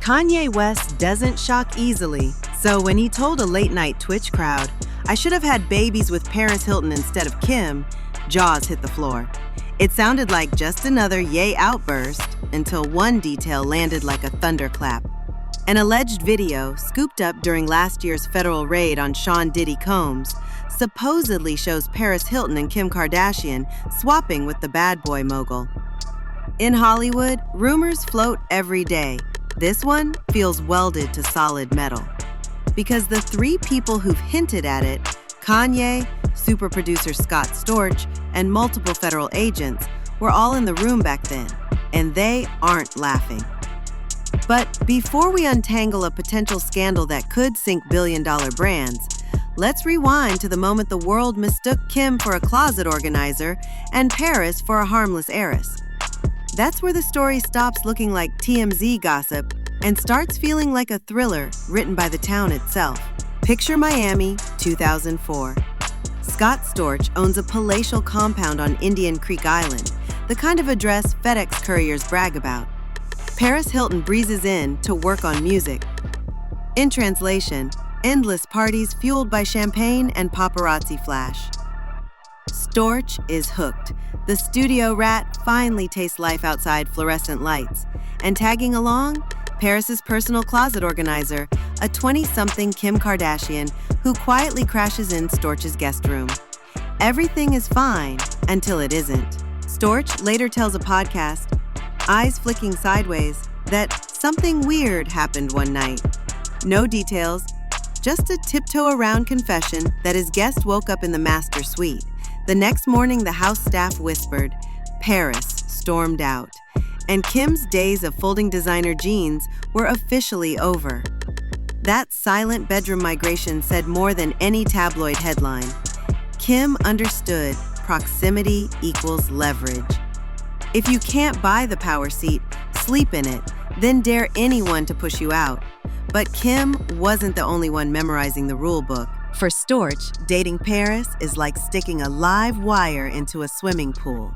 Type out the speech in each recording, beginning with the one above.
Kanye West doesn't shock easily, so when he told a late-night Twitch crowd, "I should have had babies with Paris Hilton instead of Kim," jaws hit the floor. It sounded like just another yay outburst until one detail landed like a thunderclap. An alleged video, scooped up during last year's federal raid on Sean Diddy Combs, supposedly shows Paris Hilton and Kim Kardashian swapping with the bad boy mogul. In Hollywood, rumors float every day. This one feels welded to solid metal. Because the three people who've hinted at it, Kanye, super producer Scott Storch, and multiple federal agents, were all in the room back then, and they aren't laughing. But before we untangle a potential scandal that could sink billion-dollar brands, let's rewind to the moment the world mistook Kim for a closet organizer and Paris for a harmless heiress. That's where the story stops looking like TMZ gossip and starts feeling like a thriller written by the town itself. Picture Miami, 2004. Scott Storch owns a palatial compound on Indian Creek Island, the kind of address FedEx couriers brag about. Paris Hilton breezes in to work on music. In translation, endless parties fueled by champagne and paparazzi flash. Storch is hooked. The studio rat finally tastes life outside fluorescent lights. And tagging along, Paris's personal closet organizer, a 20-something Kim Kardashian who quietly crashes in Storch's guest room. Everything is fine until it isn't. Storch later tells a podcast, eyes flicking sideways, that something weird happened one night. No details, just a tiptoe-around confession that his guest woke up in the master suite. The next morning, the house staff whispered, Paris stormed out, and Kim's days of folding designer jeans were officially over. That silent bedroom migration said more than any tabloid headline. Kim understood proximity equals leverage. If you can't buy the power seat, sleep in it, then dare anyone to push you out. But Kim wasn't the only one memorizing the rule book. For Storch, dating Paris is like sticking a live wire into a swimming pool.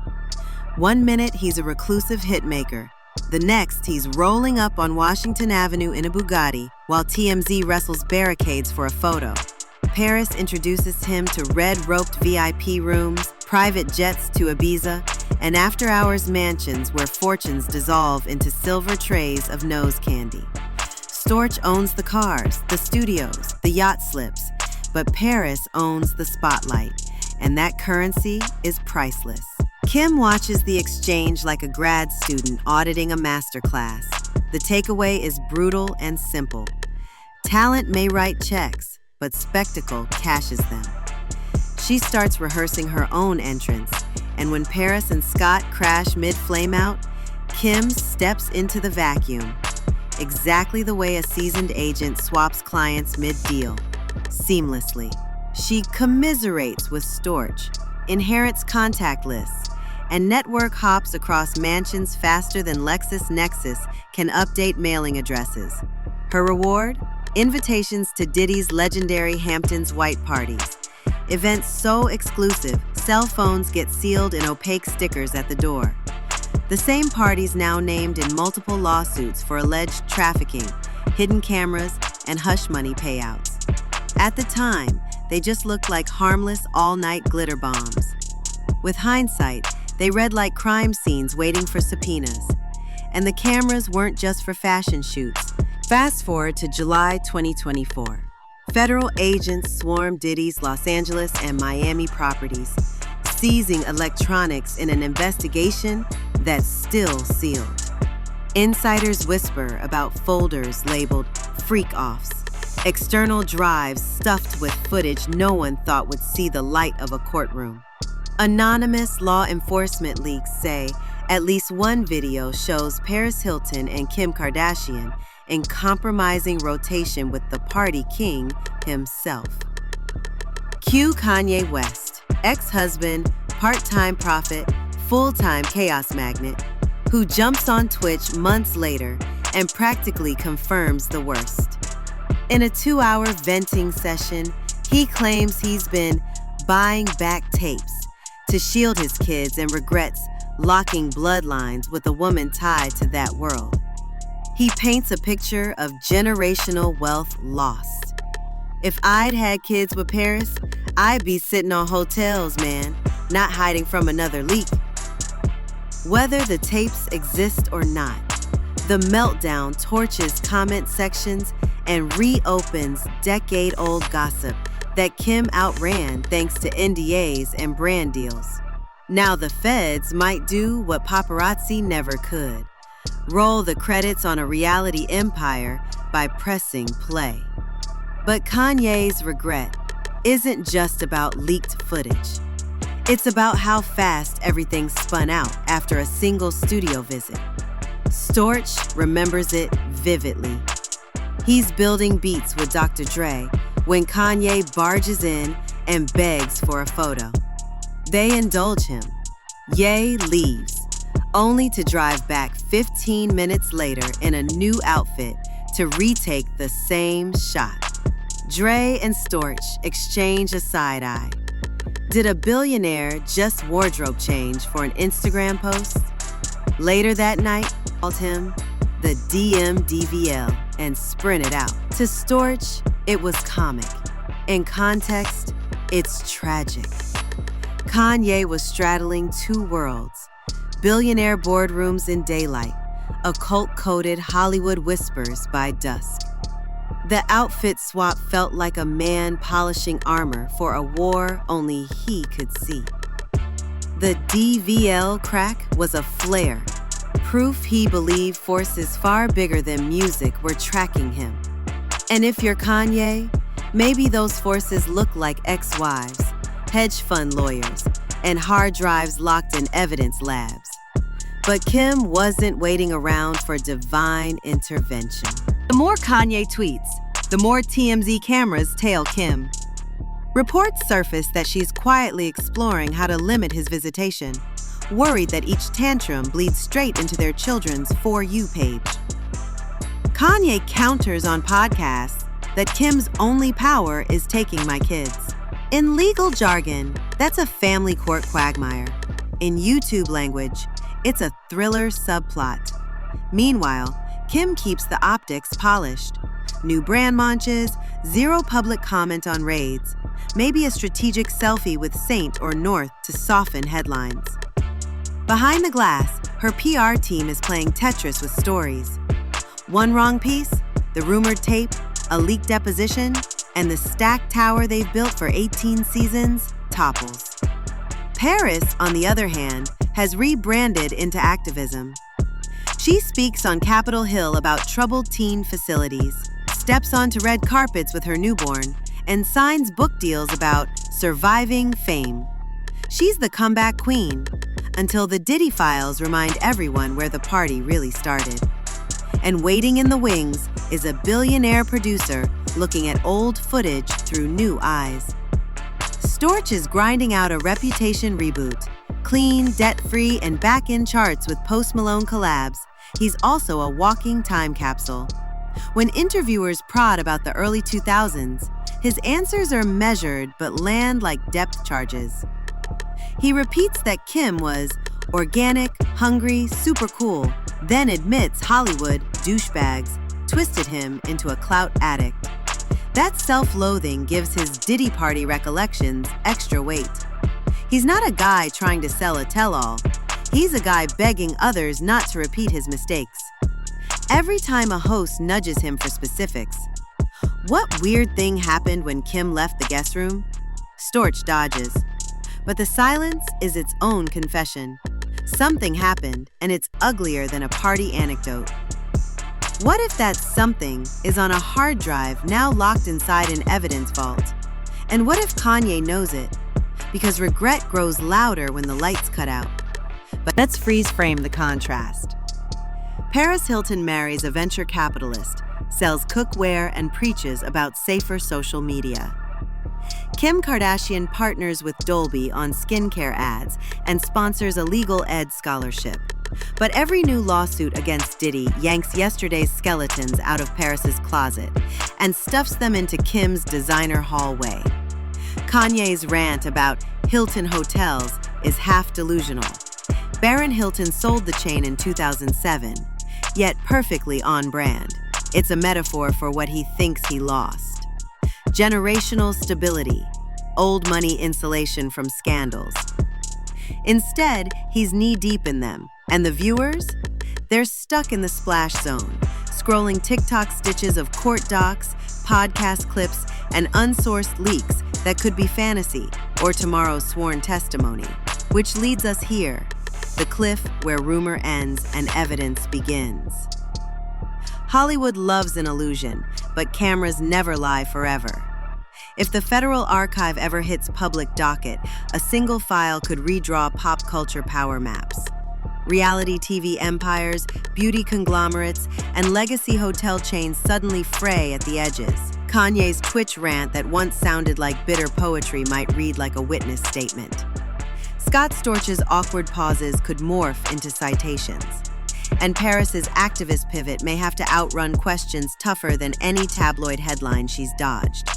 One minute, he's a reclusive hitmaker. The next, he's rolling up on Washington Avenue in a Bugatti while TMZ wrestles barricades for a photo. Paris introduces him to red-roped VIP rooms, private jets to Ibiza, and after-hours mansions where fortunes dissolve into silver trays of nose candy. Storch owns the cars, the studios, the yacht slips, but Paris owns the spotlight, and that currency is priceless. Kim watches the exchange like a grad student auditing a masterclass. The takeaway is brutal and simple. Talent may write checks, but spectacle cashes them. She starts rehearsing her own entrance, and when Paris and Scott crash mid-flameout, Kim steps into the vacuum, exactly the way a seasoned agent swaps clients mid-deal, seamlessly. She commiserates with Storch, inherits contact lists, and network hops across mansions faster than LexisNexis can update mailing addresses. Her reward? Invitations to Diddy's legendary Hamptons White parties. Events so exclusive, cell phones get sealed in opaque stickers at the door. The same parties now named in multiple lawsuits for alleged trafficking, hidden cameras, and hush money payouts. At the time, they just looked like harmless all-night glitter bombs. With hindsight, they read like crime scenes waiting for subpoenas. And the cameras weren't just for fashion shoots. Fast forward to July 2024. Federal agents swarm Diddy's Los Angeles and Miami properties, seizing electronics in an investigation that's still sealed. Insiders whisper about folders labeled freak-offs, external drives stuffed with footage no one thought would see the light of a courtroom. Anonymous law enforcement leaks say at least one video shows Paris Hilton and Kim Kardashian in compromising rotation with the party king himself. Cue Kanye West, ex-husband, part-time prophet, full-time chaos magnet, who jumps on Twitch months later and practically confirms the worst. In a 2-hour venting session, he claims he's been buying back tapes to shield his kids and regrets locking bloodlines with a woman tied to that world. He paints a picture of generational wealth lost. If I'd had kids with Paris, I'd be sitting on hotels, man, not hiding from another leak. Whether the tapes exist or not, the meltdown torches comment sections and reopens decade-old gossip that Kim outran thanks to NDAs and brand deals. Now the feds might do what paparazzi never could: roll the credits on a reality empire by pressing play. But Kanye's regret isn't just about leaked footage. It's about how fast everything spun out after a single studio visit. Storch remembers it vividly. He's building beats with Dr. Dre when Kanye barges in and begs for a photo. They indulge him. Ye leaves, only to drive back 15 minutes later in a new outfit to retake the same shot. Dre and Storch exchange a side eye. Did a billionaire just wardrobe change for an Instagram post? Later that night, called him the DMDVL and sprinted out. To Storch, it was comic. In context, it's tragic. Kanye was straddling two worlds: billionaire boardrooms in daylight, occult-coded Hollywood whispers by dusk. The outfit swap felt like a man polishing armor for a war only he could see. The DVL crack was a flare, proof he believed forces far bigger than music were tracking him. And if you're Kanye, maybe those forces look like ex-wives, hedge fund lawyers, and hard drives locked in evidence labs. But Kim wasn't waiting around for divine intervention. The more Kanye tweets, the more TMZ cameras tail Kim. Reports surface that she's quietly exploring how to limit his visitation, worried that each tantrum bleeds straight into their children's For You page. Kanye counters on podcasts that Kim's only power is taking my kids. In legal jargon, that's a family court quagmire. In YouTube language, it's a thriller subplot. Meanwhile, Kim keeps the optics polished. New brand launches, zero public comment on raids, maybe a strategic selfie with Saint or North to soften headlines. Behind the glass, her PR team is playing Tetris with stories. One wrong piece, the rumored tape, a leaked deposition, and the stacked tower they've built for 18 seasons topples. Paris, on the other hand, has rebranded into activism. She speaks on Capitol Hill about troubled teen facilities, steps onto red carpets with her newborn, and signs book deals about surviving fame. She's the comeback queen, until the Diddy files remind everyone where the party really started. And waiting in the wings is a billionaire producer looking at old footage through new eyes. Storch is grinding out a Reputation reboot. Clean, debt-free, and back in charts with Post Malone collabs, he's also a walking time capsule. When interviewers prod about the early 2000s, his answers are measured but land like depth charges. He repeats that Kim was organic, hungry, super cool, then admits Hollywood douchebags twisted him into a clout addict. That self-loathing gives his Diddy party recollections extra weight. He's not a guy trying to sell a tell-all. He's a guy begging others not to repeat his mistakes. Every time a host nudges him for specifics, what weird thing happened when Kim left the guest room? Storch dodges. But the silence is its own confession. Something happened, and it's uglier than a party anecdote. What if that something is on a hard drive now locked inside an evidence vault? And what if Kanye knows it? Because regret grows louder when the lights cut out. But let's freeze frame the contrast. Paris Hilton marries a venture capitalist, sells cookware, and preaches about safer social media. Kim Kardashian partners with Dolby on skincare ads and sponsors a legal ed scholarship. But every new lawsuit against Diddy yanks yesterday's skeletons out of Paris's closet and stuffs them into Kim's designer hallway. Kanye's rant about Hilton hotels is half delusional. Baron Hilton sold the chain in 2007. yet perfectly on brand. It's a metaphor for what he thinks he lost. Generational stability, old money insulation from scandals. Instead, he's knee-deep in them, and the viewers? They're stuck in the splash zone, scrolling TikTok stitches of court docs, podcast clips, and unsourced leaks that could be fantasy or tomorrow's sworn testimony. Which leads us here, the cliff where rumor ends and evidence begins. Hollywood loves an illusion, but cameras never lie forever. If the Federal Archive ever hits public docket, a single file could redraw pop culture power maps. Reality TV empires, beauty conglomerates, and legacy hotel chains suddenly fray at the edges. Kanye's Twitch rant that once sounded like bitter poetry might read like a witness statement. Scott Storch's awkward pauses could morph into citations. And Paris's activist pivot may have to outrun questions tougher than any tabloid headline she's dodged.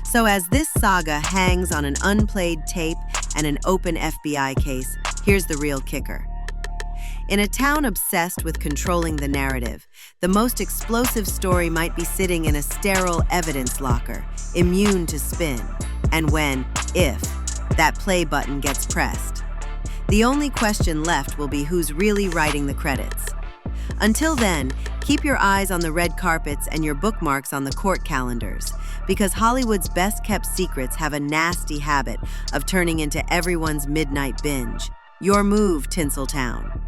So as this saga hangs on an unplayed tape and an open FBI case, here's the real kicker. In a town obsessed with controlling the narrative, the most explosive story might be sitting in a sterile evidence locker, immune to spin. And when, if, that play button gets pressed, the only question left will be who's really writing the credits. Until then, keep your eyes on the red carpets and your bookmarks on the court calendars, because Hollywood's best-kept secrets have a nasty habit of turning into everyone's midnight binge. Your move, Tinseltown.